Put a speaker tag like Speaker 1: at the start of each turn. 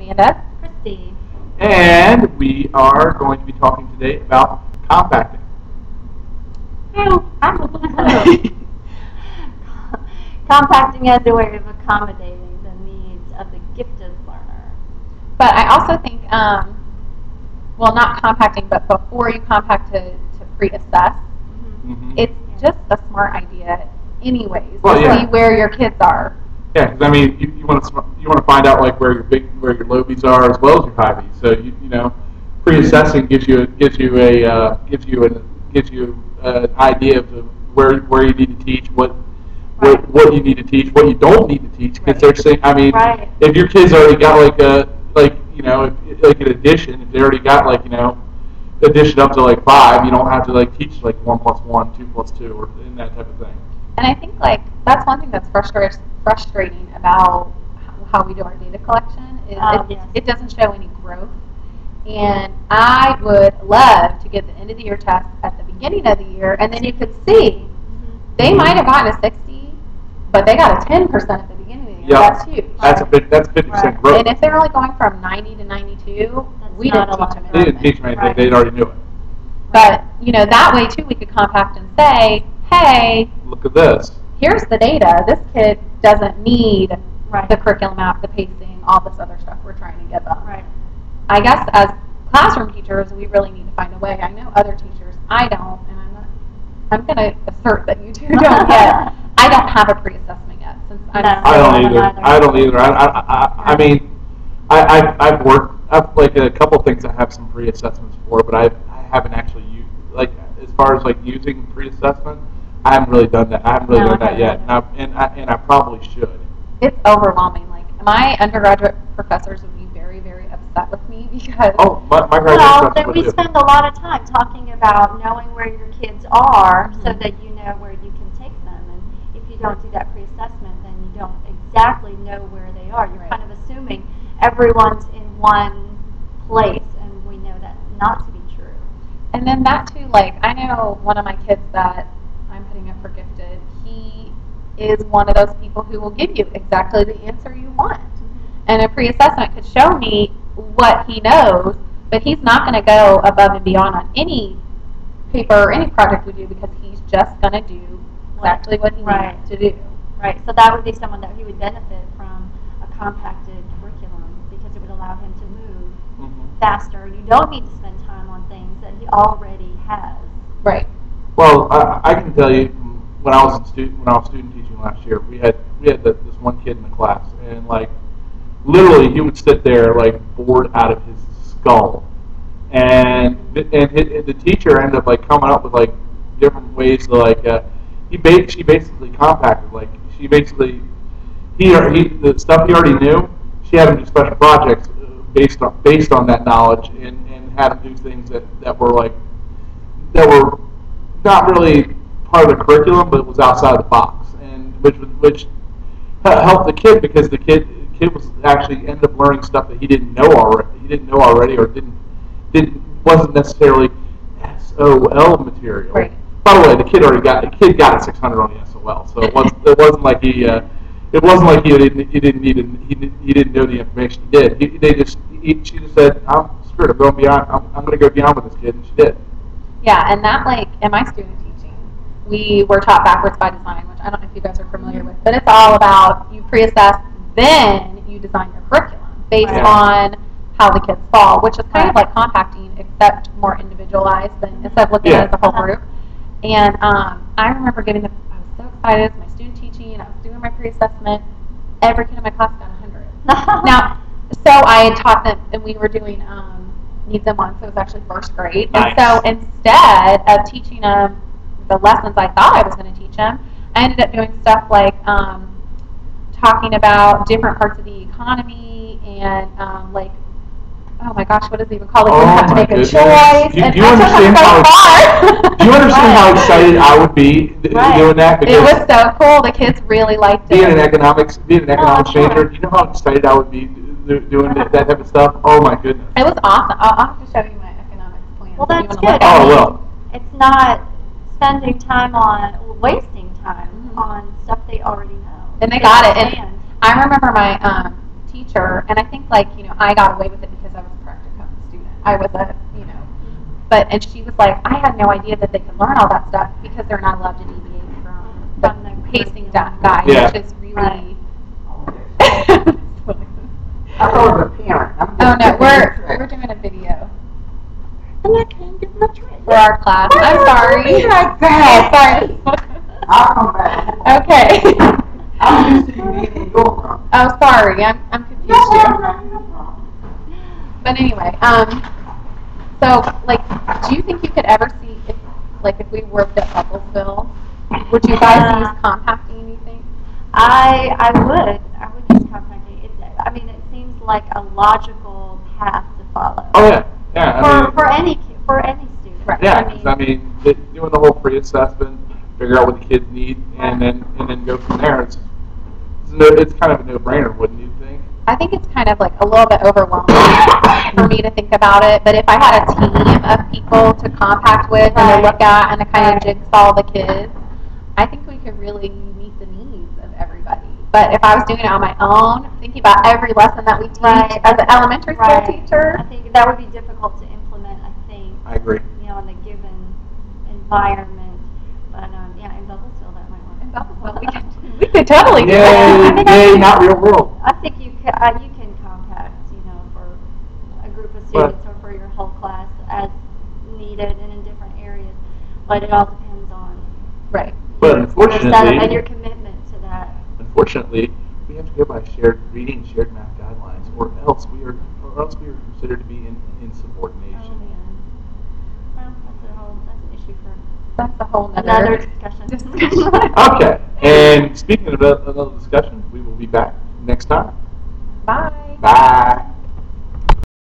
Speaker 1: Amanda.
Speaker 2: Christy.
Speaker 3: And we are going to be talking today about compacting.
Speaker 2: Compacting as a way of accommodating the needs of the gifted learner.
Speaker 1: But I also think, well, not compacting, but before you compact to pre-assess, it's just a smart idea anyways to see where your kids are.
Speaker 3: Yeah, because I mean, you want to find out like where your lobies are as well as your high Bs. So you know, pre-assessing gives you an idea of where you need to teach, what you need to teach, what you don't need to teach. Because they're saying, I mean, if your kids already got like an addition, if they already got addition up to like 5, you don't have to teach 1 + 1, 2 + 2, or in that type of thing.
Speaker 1: And I think that's one thing that's frustrating about how we do our data collection is it doesn't show any growth. And I would love to get the end of the year test at the beginning of the year, and then you could see they might have gotten a 60, but they got a 10% at the beginning of the year.
Speaker 3: Yeah.
Speaker 1: That's huge.
Speaker 3: That's 50% growth.
Speaker 1: And if they're only going from 90 to 92, we didn't teach them anything.
Speaker 3: They didn't teach them anything. They already knew it.
Speaker 1: But that way too, we could compact and say, hey,
Speaker 3: look at this.
Speaker 1: Here's the data. This kid doesn't need the curriculum map, the pacing, all this other stuff we're trying to give them.
Speaker 2: Right.
Speaker 1: I guess as classroom teachers, we really need to find a way. I know other teachers, I don't, and I'm going to assert that you two don't yet. I don't have a pre-assessment yet.
Speaker 3: I don't either. I mean, I've worked a couple things I have some pre-assessments for, but I haven't actually used as far as using pre-assessment. I haven't really done that. I haven't really done that yet, and I probably should.
Speaker 1: It's overwhelming. My undergraduate professors would be very, very upset with me because
Speaker 3: my graduate
Speaker 2: professor would we spend a lot of time talking about knowing where your kids are so that you know where you can take them. And if you don't do that pre-assessment, then you don't exactly know where they are. You're kind of assuming everyone's in one place, and we know that not to be true.
Speaker 1: And then that too, I know one of my kids that I'm putting up for gifted, he is one of those people who will give you exactly the answer you want. And a pre-assessment could show me what he knows, but he's not going to go above and beyond on any paper or any project we do because he's just going to do exactly what he needs to do.
Speaker 2: Right. So that would be someone that he would benefit from a compacted curriculum because it would allow him to move faster. You don't need to spend time on things that he already has.
Speaker 1: Right.
Speaker 3: Well, I can tell you, when I was student teaching last year, we had this one kid in the class, and literally he would sit there bored out of his skull, and the teacher ended up coming up with different ways to she basically compacted the stuff he already knew. She had him do special projects based on that knowledge, and had him do things that were not really part of the curriculum, but it was outside the box, and which helped the kid because the kid was actually ended up learning stuff that he didn't know already, or wasn't necessarily SOL material.
Speaker 1: Right.
Speaker 3: By the way, the kid got a 600 on the SOL, so it wasn't like he didn't know the information he did. She just said, "Screw it, I'm going beyond. I'm going to go beyond with this kid," and she did.
Speaker 1: Yeah, and that in my student teaching, we were taught backwards by design, which I don't know if you guys are familiar with, but it's all about you pre-assess, then you design your curriculum based on how the kids fall, which is kind of like compacting, except more individualized than instead of looking at it as a whole group. And I remember I was so excited as my student teaching, I was doing my pre-assessment, every kid in my class got 100. Now, so I had taught them, and we were doing needs and wants, so it was actually first grade.
Speaker 3: Nice.
Speaker 1: And so instead of teaching them the lessons I thought I was going to teach them, I ended up doing stuff like talking about different parts of the economy and oh my gosh, what is it even called? You have to make a choice.
Speaker 3: Do you understand how excited I would be doing that?
Speaker 1: It was so cool. The kids really liked it.
Speaker 3: Being an economics major, do you know how excited I would be doing that type of stuff? Oh my goodness.
Speaker 1: It was awesome. I'll have to show you my economics plan.
Speaker 2: Well, that's good.
Speaker 3: Oh, well.
Speaker 2: It's not spending time wasting time on stuff they already know.
Speaker 1: And they got it. And I remember my teacher, and I think like, you know, I got away with it because I was a practicum student. I was a, you know, and she was like, I had no idea that they could learn all that stuff because they're not allowed to deviate from the pacing guide,
Speaker 3: Yeah.
Speaker 1: which is really.
Speaker 2: Right.
Speaker 4: I thought it was a parent.
Speaker 1: Oh no, we're doing a video
Speaker 4: And I can't get my drink.
Speaker 1: for our class. I'm sorry.
Speaker 4: Like that.
Speaker 1: Sorry.
Speaker 4: I'll come back.
Speaker 1: Okay.
Speaker 4: I'm used to you eating your problem.
Speaker 1: Oh, sorry. I'm confused
Speaker 4: No
Speaker 1: here.
Speaker 4: problem.
Speaker 1: But anyway, so like, do you think you could ever see if we worked at Bubblesville, would you guys use compacting? You think?
Speaker 2: I would use compacting. I mean, it seems like a logical path to follow.
Speaker 3: Oh yeah, yeah. I mean,
Speaker 2: For any student.
Speaker 1: Right.
Speaker 3: yeah, 'cause I mean, doing the whole pre-assessment, figure out what the kids need, and then go from there. It's kind of a no-brainer, wouldn't you think?
Speaker 1: I think it's kind of like a little bit overwhelming for me to think about it. But if I had a team of people to compact with and to look at and to kind of jigsaw the kids, I think we could really meet the needs of everybody. But if I was doing it on my own, thinking about every lesson that we teach as an elementary school teacher,
Speaker 2: I think that would be difficult to implement. I think.
Speaker 3: I agree.
Speaker 2: You know, in the given environment, but yeah, in Bubblesville that might work.
Speaker 1: in Bubblesville, we could totally do
Speaker 3: Yay,
Speaker 1: it.
Speaker 3: yay, not real world.
Speaker 2: I think you can compact, you know, for a group of students or for your whole class as needed and in different areas, but it all depends on
Speaker 1: Right.
Speaker 3: But
Speaker 2: your setup and your
Speaker 3: unfortunately,
Speaker 2: commitment to that.
Speaker 3: we have to go by shared reading, shared math guidelines, or else we are considered to be in
Speaker 2: Oh
Speaker 3: insubordination.
Speaker 2: man, well, that's an issue for
Speaker 1: That's a whole
Speaker 2: another
Speaker 1: nother
Speaker 2: discussion.
Speaker 3: Okay, and speaking of another discussion, we will be back next time.
Speaker 1: Bye.
Speaker 3: Bye.